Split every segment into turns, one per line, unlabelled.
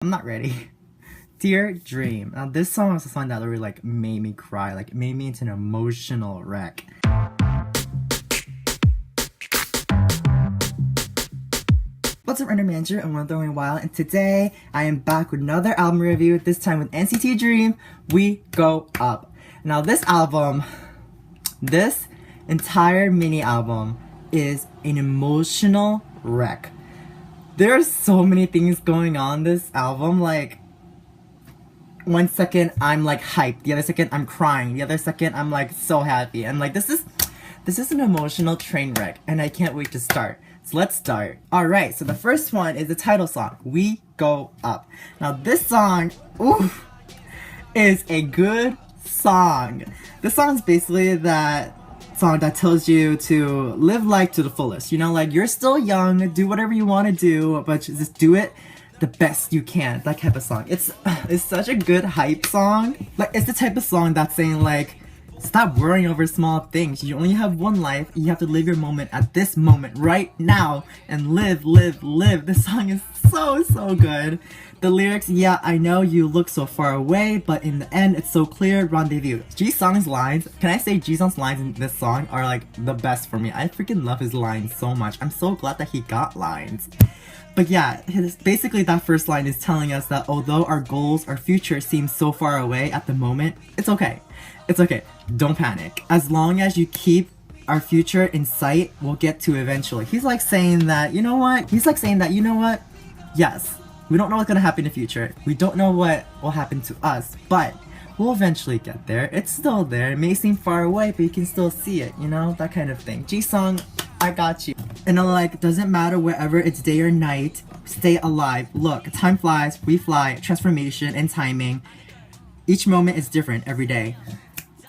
I'm not ready. Dear Dream. Now this song is a song that really made me cry, made me into an emotional wreck. What's up, Render Manager? I'm Wonder in a while, and today I am back with another album review, this time with NCT Dream, We Go Up. Now this album, this entire mini album is an emotional wreck. There are so many things going on this album, one second I'm hyped, the other second I'm crying, the other second I'm so happy, and this is an emotional train wreck, and I can't wait to start. So let's start. Alright, so the first one is the title song, We Go Up. Now this song, is a good song. This song is basically that song that tells you to live life to the fullest. You're still young, do whatever you want to do, but just do it the best you can. That type of song. It's such a good hype song. It's the type of song that's saying stop worrying over small things. You only have one life. You have to live your moment at this moment right now and live. This song is so good. The lyrics, yeah, I know you look so far away, but in the end, it's so clear, rendezvous. Jisung's lines, can I say Jisung's lines in this song are the best for me. I freaking love his lines so much. I'm so glad that he got lines. But yeah, basically that first line is telling us that although our goals, our future seems so far away at the moment, it's okay. It's okay. Don't panic. As long as you keep our future in sight, we'll get to eventually. He's saying that, you know what? Yes, we don't know what's gonna happen in the future. We don't know what will happen to us, but we'll eventually get there. It's still there. It may seem far away, but you can still see it, that kind of thing. Jisung, I got you. And doesn't matter wherever it's day or night, stay alive. Look, time flies, we fly, transformation and timing. Each moment is different every day.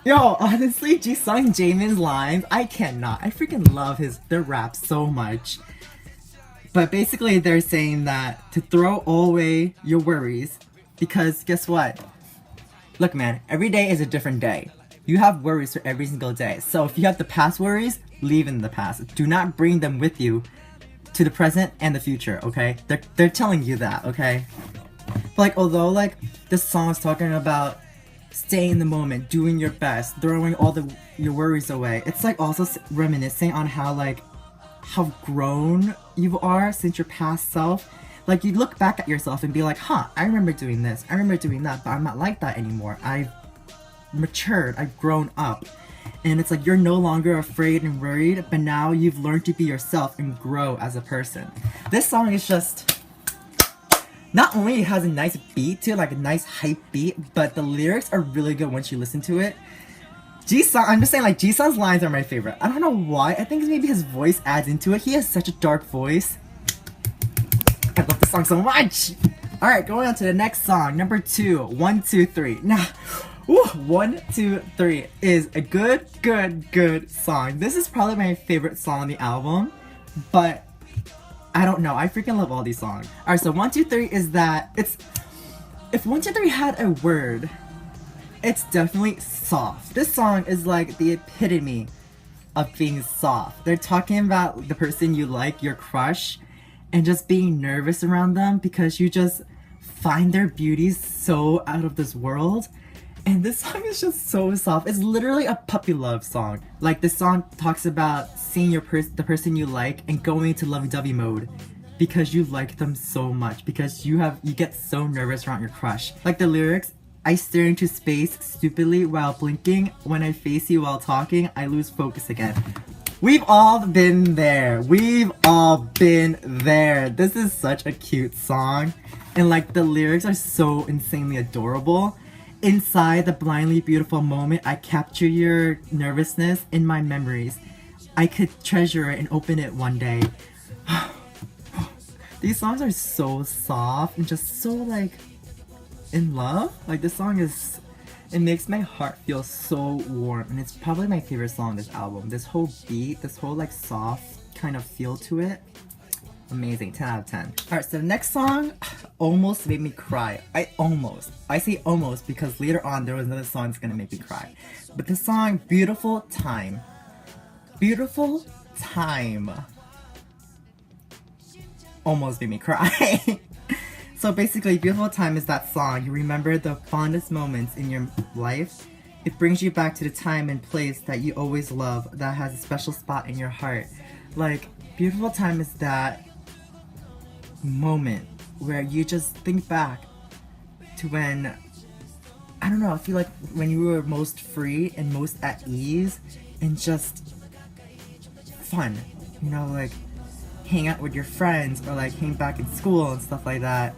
Yo, honestly, Jisung and Jaemin's lines, I freaking love their rap so much. But basically they're saying that to throw away your worries, because guess what? Look man, every day is a different day. You have worries for every single day. So if you have the past worries, leave in the past. Do not bring them with you to the present and the future, okay? They're telling you that, okay? But although this song is talking about staying in the moment, doing your best, throwing all your worries away, it's also reminiscing on how grown you are since your past self. You look back at yourself and be huh, I remember doing this, I remember doing that, but I'm not like that anymore. I've matured, I've grown up. And it's you're no longer afraid and worried, but now you've learned to be yourself and grow as a person. This song is just, not only it has a nice beat to it, a nice hype beat, but the lyrics are really good once you listen to it. Jisung, I'm just saying Jisung's lines are my favorite. I don't know why, I think maybe his voice adds into it. He has such a dark voice. I love this song so much! Alright, going on to the next song, number 2, 1, 2, 3. Now, 1, 2, 3 is a good song. This is probably my favorite song on the album, but I don't know, I freaking love all these songs. Alright, so 1, 2, 3 is that, if 1, 2, 3 had a word, it's definitely soft. This song is the epitome of being soft. They're talking about the person you like, your crush, and just being nervous around them because you just find their beauty so out of this world. And this song is just so soft. It's literally a puppy love song. This song talks about seeing the person you like and going into lovey-dovey mode because you like them so much, because you get so nervous around your crush. The lyrics, I stare into space stupidly while blinking. When I face you while talking, I lose focus again. We've all been there. We've all been there. This is such a cute song. And the lyrics are so insanely adorable. Inside the blindly beautiful moment, I capture your nervousness in my memories. I could treasure it and open it one day. These songs are so soft and just so in love. This song it makes my heart feel so warm, and it's probably my favorite song on this album. This whole beat, this whole soft kind of feel to it. Amazing, 10 out of 10. Alright, so the next song almost made me cry. I say almost because later on there was another song that's gonna make me cry. But the song Beautiful Time almost made me cry. So basically, Beautiful Time is that song. You remember the fondest moments in your life. It brings you back to the time and place that you always love, that has a special spot in your heart. Like, Beautiful Time is that moment where you just think back to when, I don't know, I feel like when you were most free and most at ease and just fun, you know, like hang out with your friends or like hang back in school and stuff like that.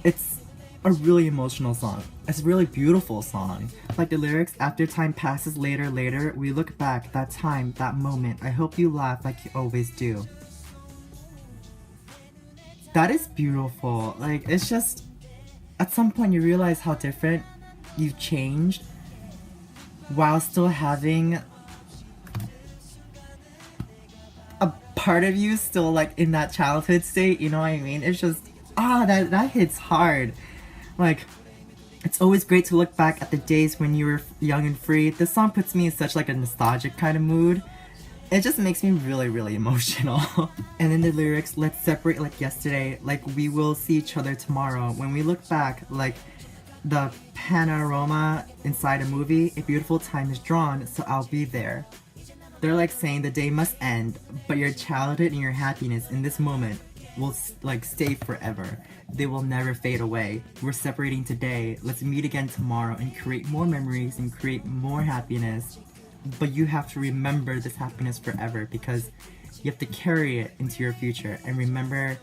It's a really emotional song. It's a really beautiful song. Like the lyrics, after time passes later, we look back, that time, that moment. I hope you laugh like you always do. That is beautiful. Like, it's just, at some point you realize how different you've changed while still having a part of you still like in that childhood state, you know what I mean? It's just, that hits hard. Like, it's always great to look back at the days when you were young and free. This song puts me in such like a nostalgic kind of mood. It just makes me really, really emotional. And then the lyrics, let's separate like yesterday, like we will see each other tomorrow. When we look back, like the panorama inside a movie, a beautiful time is drawn, so I'll be there. They're like saying the day must end, but your childhood and your happiness in this moment will like stay forever. They will never fade away. We're separating today. Let's meet again tomorrow and create more memories and create more happiness. But you have to remember this happiness forever because you have to carry it into your future and remember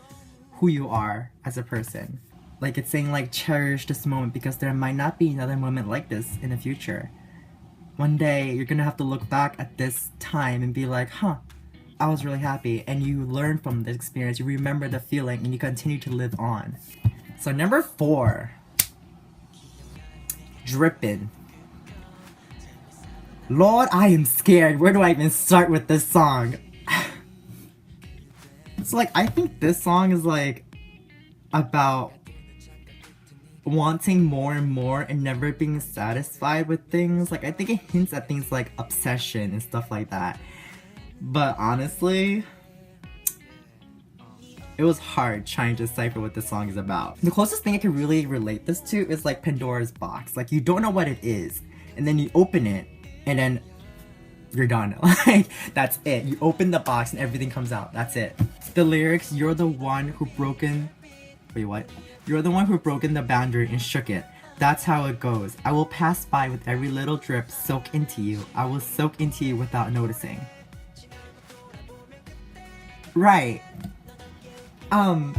who you are as a person. Like it's saying like cherish this moment because there might not be another moment like this in the future. One day you're gonna have to look back at this time and be like, I was really happy, and you learn from the experience, you remember the feeling, and you continue to live on. So number 4, Drippin'. Lord, I am scared. Where do I even start with this song? So like, I think this song is like about wanting more and more and never being satisfied with things. Like, I think it hints at things like obsession and stuff like that. But honestly, it was hard trying to decipher what this song is about. The closest thing I can really relate this to is like Pandora's box. Like, you don't know what it is, and then you open it, and then you're done. Like, that's it. You open the box and everything comes out. That's it. The lyrics, you're the one who broken... Wait, what? You're the one who broken the boundary and shook it. That's how it goes. I will pass by with every little drip, soak into you. I will soak into you without noticing. Right. I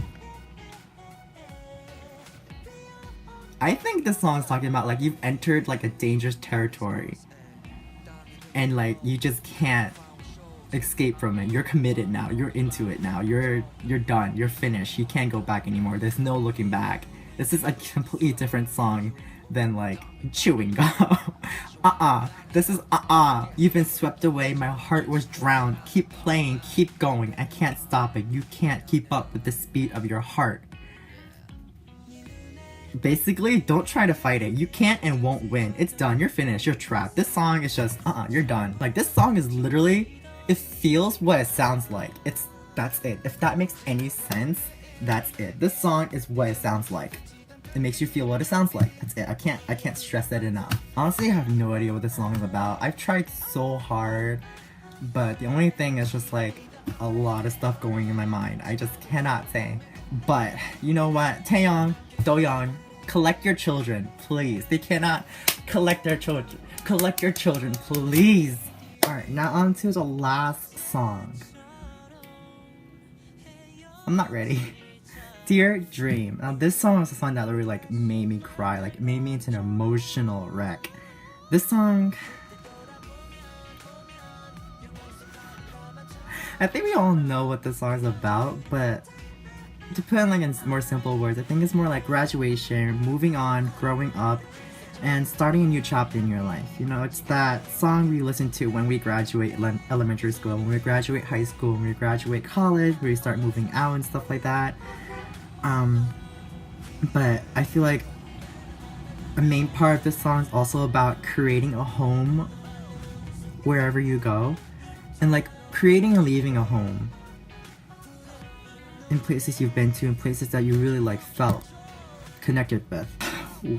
think this song's talking about like you've entered like a dangerous territory and like you just can't escape from it. You're committed now. You're into it now. You're done. You're finished. You can't go back anymore. There's no looking back. This is a completely different song than like chewing gum. This is You've been swept away. My heart was drowned. Keep playing. Keep going. I can't stop it. You can't keep up with the speed of your heart. Basically, don't try to fight it. You can't and won't win. It's done. You're finished. You're trapped. This song is just you're done. Like, this song is literally, it feels what it sounds like. That's it. If that makes any sense, that's it. This song is what it sounds like. It makes you feel what it sounds like. That's it. I can't stress that enough. Honestly, I have no idea what this song is about. I've tried so hard, but the only thing is just like a lot of stuff going in my mind. I just cannot say. But you know what? Taeyong, Doyoung, collect your children, please. They cannot collect their children. Collect your children, please. Alright, now on to the last song. I'm not ready. Dear Dream. Now this song is a song that really like made me cry, like made me into an emotional wreck. This song, I think we all know what this song is about, but to put it like in more simple words, I think it's more like graduation, moving on, growing up, and starting a new chapter in your life. You know, it's that song we listen to when we graduate elementary school, when we graduate high school, when we graduate college, when we start moving out and stuff like that. But I feel like a main part of this song is also about creating a home wherever you go, and like creating and leaving a home in places you've been to, in places that you really like felt connected with.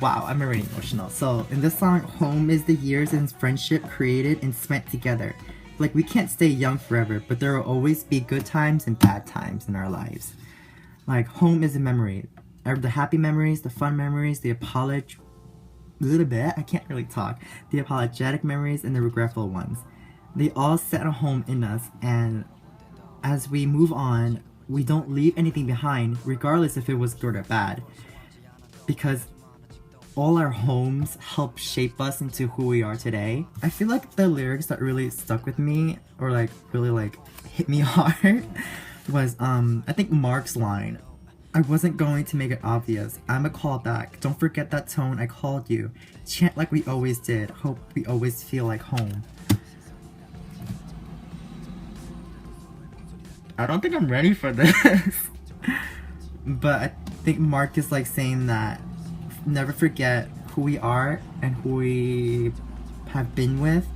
Wow, I'm already emotional. So in this song, home is the years and friendship created and spent together. Like, we can't stay young forever, but there will always be good times and bad times in our lives. Like, home is a memory. The happy memories, the fun memories, the apologetic memories, and the regretful ones. They all set a home in us, and as we move on, we don't leave anything behind, regardless if it was good or bad. Because all our homes help shape us into who we are today. I feel like the lyrics that really stuck with me, or like really like hit me hard, was I think Mark's line. I wasn't going to make it obvious. I'm a callback. Don't forget that tone I called you. Chant like we always did. Hope we always feel like home. I don't think I'm ready for this. But I think Mark is like saying that never forget who we are and who we have been with.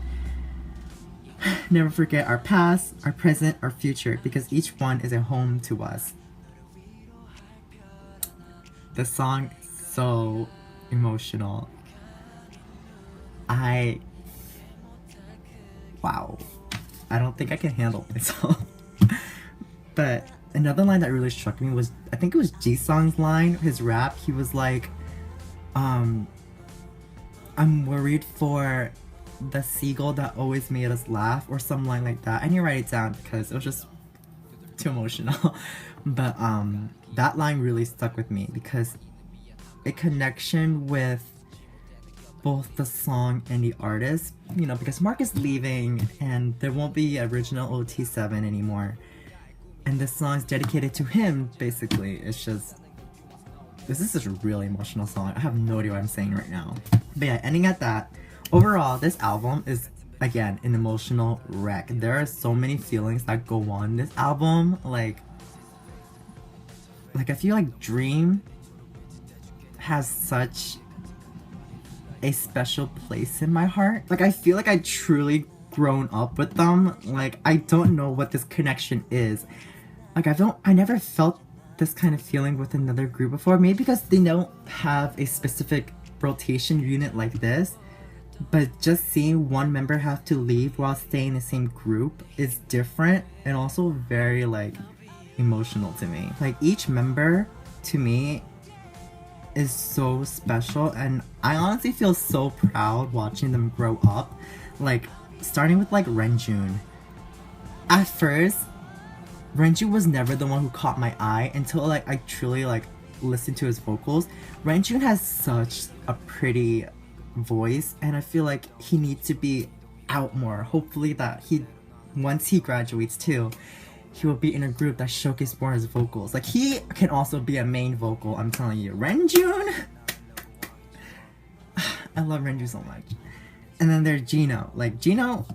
Never forget our past, our present, our future, because each one is a home to us. The song is so emotional. Wow. I don't think I can handle myself. But another line that really struck me was, I think it was Jisung's line, his rap. He was like, I'm worried for the seagull that always made us laugh, or some line like that. I need to write it down because it was just too emotional. But that line really stuck with me because a connection with both the song and the artist, you know, because Mark is leaving and there won't be original OT7 anymore. And this song is dedicated to him, basically. It's just, this is just a really emotional song. I have no idea what I'm saying right now. But yeah, ending at that. Overall, this album is, again, an emotional wreck. There are so many feelings that go on this album. Like I feel like Dream has such a special place in my heart. Like, I feel like I truly grown up with them. Like, I don't know what this connection is. Like, I never felt this kind of feeling with another group before. Maybe because they don't have a specific rotation unit like this. But just seeing one member have to leave while staying in the same group is different and also very, like, emotional to me. Like, each member, to me, is so special, and I honestly feel so proud watching them grow up. Like, starting with, like, Renjun. At first, Renjun was never the one who caught my eye until, like, I truly, like, listened to his vocals. Renjun has such a pretty voice, and I feel like he needs to be out more. Hopefully that once he graduates too, he will be in a group that showcases more his vocals. Like, he can also be a main vocal, I'm telling you. Renjun! I love Renjun so much. And then there's Jino. Like, Jino,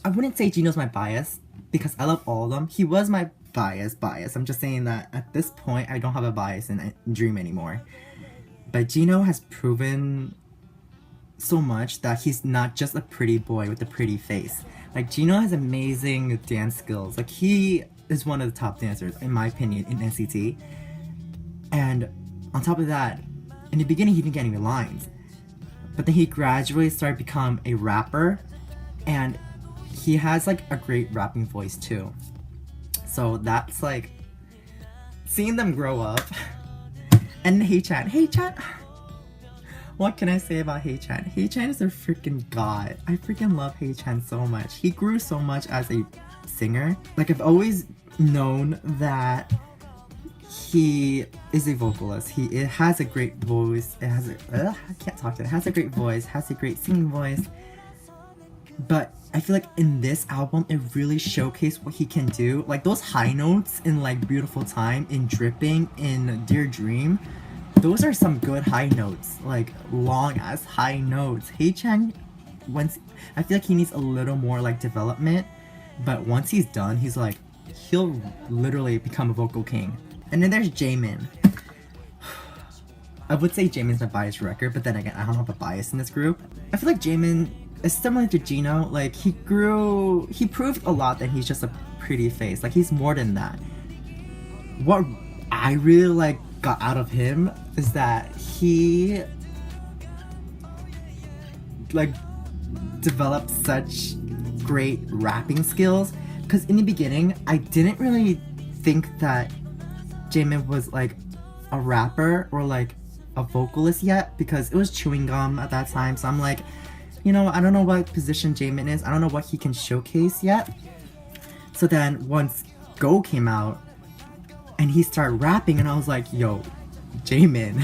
I wouldn't say Jino's my bias, because I love all of them. He was my bias. I'm just saying that at this point, I don't have a bias in Dream anymore. But Jino has proven so much that he's not just a pretty boy with a pretty face. Like, Jino has amazing dance skills. Like, he is one of the top dancers, in my opinion, in NCT. And on top of that, in the beginning he didn't get any lines. But then he gradually started to become a rapper. And he has, like, a great rapping voice, too. So that's, like, seeing them grow up. And Haechan. What can I say about Haechan? Haechan is a freaking god. I freaking love Haechan so much. He grew so much as a singer. Like, I've always known that he is a vocalist. It has a great voice. It has a great voice, has a great singing voice. But I feel like in this album, it really showcased what he can do. Like, those high notes in, like, Beautiful Time, in Dripping, in Dear Dream, those are some good high notes. Like, long ass high notes. Haechan, I feel like he needs a little more, like, development. But once he's done, he'll literally become a vocal king. And then there's Jaemin. I would say Jaemin's my biased record, but then again, I don't have a bias in this group. I feel like Jaemin is similar to Jino. Like, he proved a lot that he's just a pretty face. Like, he's more than that. What I really, like, got out of him is that he like developed such great rapping skills, because in the beginning I didn't really think that Jaemin was like a rapper or like a vocalist yet, because it was Chewing Gum at that time. So I'm like, you know, I don't know what position Jaemin is, I don't know what he can showcase yet. So then once Go came out and he started rapping, and I was like, yo, Jaemin,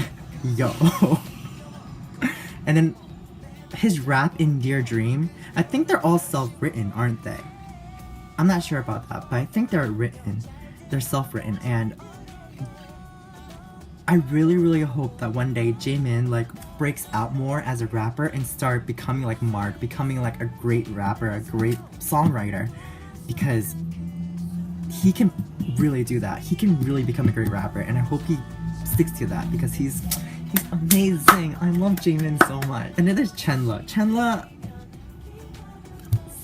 yo. And then his rap in Dear Dream, I think they're all self-written, aren't they? I'm not sure about that, but I think they're written. They're self-written, and I really hope that one day Jaemin like breaks out more as a rapper and start becoming like Mark, becoming like a great rapper, a great songwriter, because he can really do that. He can really become a great rapper, and I hope he sticks to that, because he's amazing. I love Jaemin so much. And then there's Chenle. Chenle,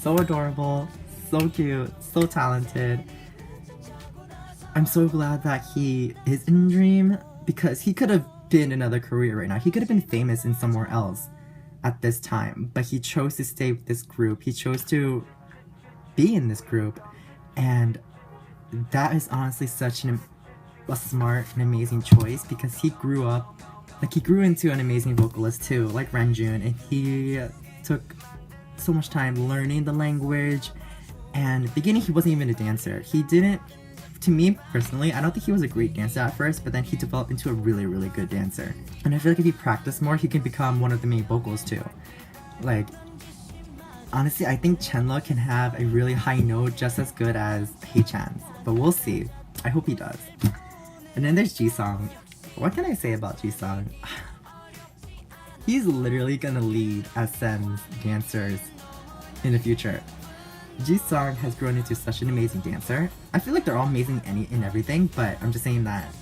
so adorable, so cute, so talented. I'm so glad that he is in Dream, because he could have been another career right now. He could have been famous in somewhere else at this time, but he chose to stay with this group. He chose to be in this group, and that is honestly such a smart and amazing choice, because he grew up, like he grew into an amazing vocalist too, like Renjun, and he took so much time learning the language. And at the beginning he wasn't even a dancer. He didn't, to me personally, I don't think he was a great dancer at first, but then he developed into a really good dancer. And I feel like if he practiced more, he can become one of the main vocals too. Like, honestly, I think Chenle can have a really high note just as good as Haechan's, but we'll see. I hope he does. And then there's Jisung. What can I say about Jisung? He's literally gonna lead SM's dancers in the future. Jisung has grown into such an amazing dancer. I feel like they're all amazing in everything, but I'm just saying that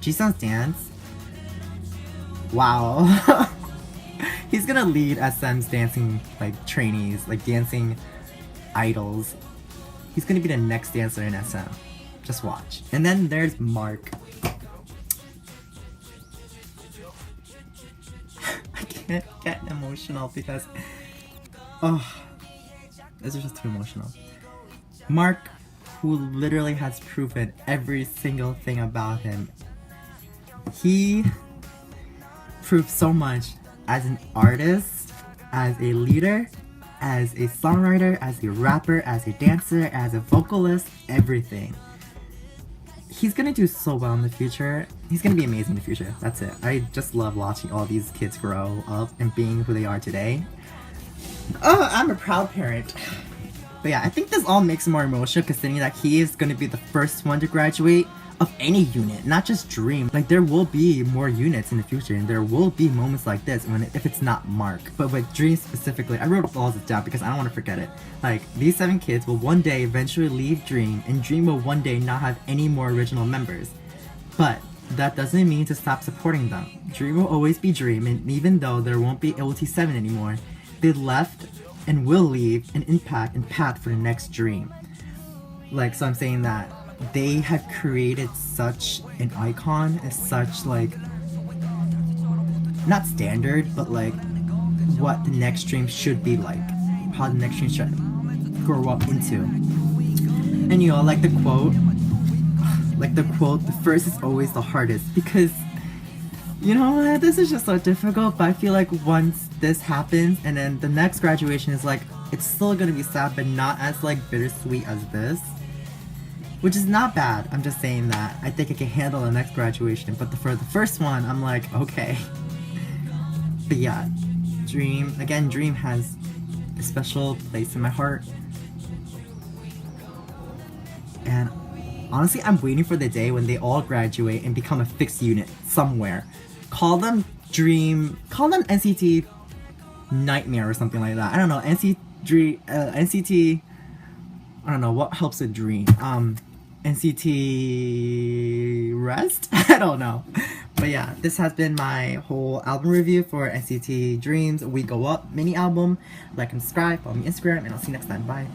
Jisung's dance, wow. He's gonna lead SM's dancing like trainees, like dancing idols. He's gonna be the next dancer in SM. Just watch. And then there's Mark. I can't get emotional because, oh, this is just too emotional. Mark, who literally has proven every single thing about him. He proved so much as an artist, as a leader, as a songwriter, as a rapper, as a dancer, as a vocalist, everything. He's gonna do so well in the future. He's gonna be amazing in the future. That's it. I just love watching all these kids grow up and being who they are today. Oh, I'm a proud parent. But yeah, I think this all makes him more emotional, considering that he is gonna be the first one to graduate of any unit, not just Dream. Like, there will be more units in the future, and there will be moments like this if it's not Mark. But with Dream specifically, I wrote all this down because I don't want to forget it. Like, these 7 kids will one day eventually leave Dream, and Dream will one day not have any more original members. But that doesn't mean to stop supporting them. Dream will always be Dream, and even though there won't be LT7 anymore, they left and will leave an impact and path for the next Dream. Like, so I'm saying that they have created such an icon, as such, like, not standard, but like what the next Dream should be like, how the next Dream should grow up into. And you know, like the quote, the first is always the hardest, because you know, this is just so difficult, but I feel like once this happens and then the next graduation is like, it's still gonna be sad, but not as like bittersweet as this. Which is not bad. I'm just saying that I think I can handle the next graduation, but for the first one, I'm like, okay. But yeah, Dream has a special place in my heart. And honestly, I'm waiting for the day when they all graduate and become a fixed unit somewhere. Call them NCT Nightmare or something like that. I don't know, NCT, I don't know, what helps a dream? NCT Rest? I don't know. But yeah, this has been my whole album review for NCT Dreams We Go Up mini album. Like and subscribe, follow me on Instagram, and I'll see you next time. Bye.